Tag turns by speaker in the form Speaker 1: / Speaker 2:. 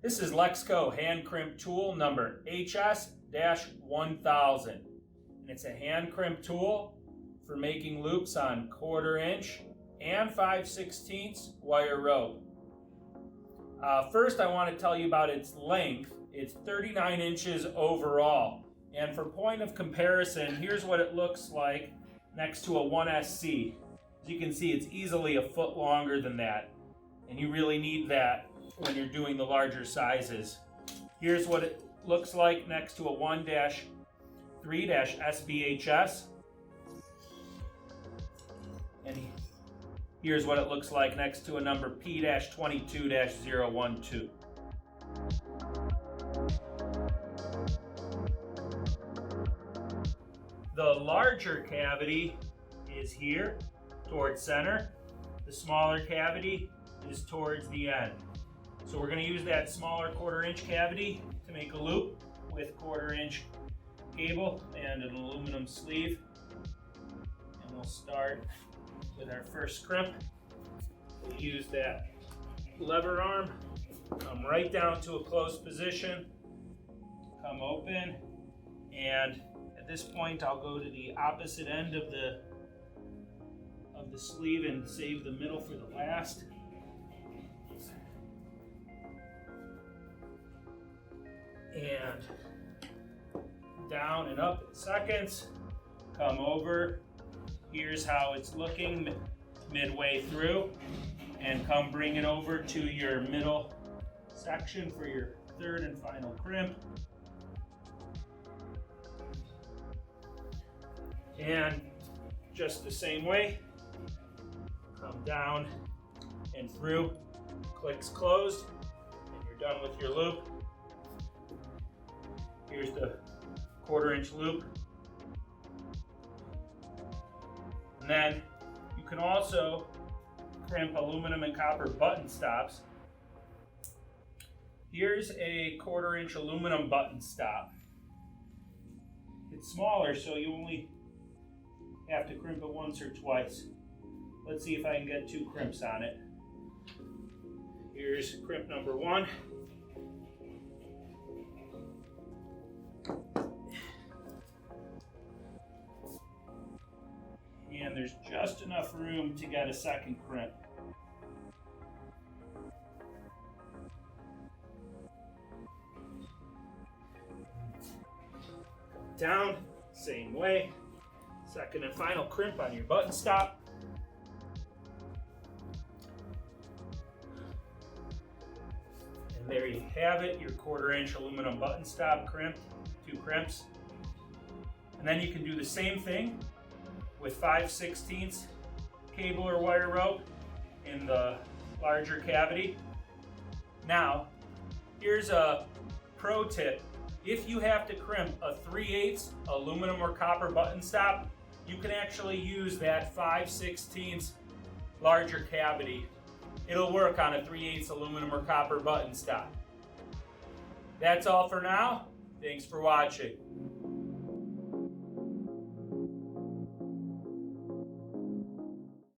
Speaker 1: This is Lexco hand crimp tool number HS-1000. And it's a hand crimp tool for making loops on 1/4 inch and 5/16 wire rope. First I want to tell you about its length. It's 39 inches overall. And for point of comparison, here's what it looks like next to a 1SC. As you can see, it's easily a foot longer than that. And you really need that when you're doing the larger sizes. Here's what it looks like next to a 1-3-SBHS. And here's what it looks like next to a number P-22-012. The larger cavity is here towards center. The smaller cavity is towards the end. So we're going to use that smaller 1/4 inch cavity to make a loop with 1/4 inch cable and an aluminum sleeve. And we'll start with our first crimp. We'll use that lever arm, come right down to a closed position, come open, and at this point I'll go to the opposite end of the sleeve and save the middle for the last. And down and up in seconds, come over. Here's how it's looking midway through, and come bring it over to your middle section for your third and final crimp. And just the same way, come down and through, clicks closed, and you're done with your loop. Here's the 1/4 inch loop. And then you can also crimp aluminum and copper button stops. Here's a 1/4 inch aluminum button stop. It's smaller, so you only have to crimp it once or twice. Let's see if I can get 2 crimps on it. Here's crimp number 1. And there's just enough room to get a second crimp. Down, same way. Second and final crimp on your button stop. And there you have it, your 1/4 inch aluminum button stop crimped, 2 crimps. And then you can do the same thing with 5/16 cable or wire rope in the larger cavity. Now, here's a pro tip. If you have to crimp a 3/8 aluminum or copper button stop, you can actually use that 5/16 larger cavity. It'll work on a 3/8 aluminum or copper button stop. That's all for now. Thanks for watching.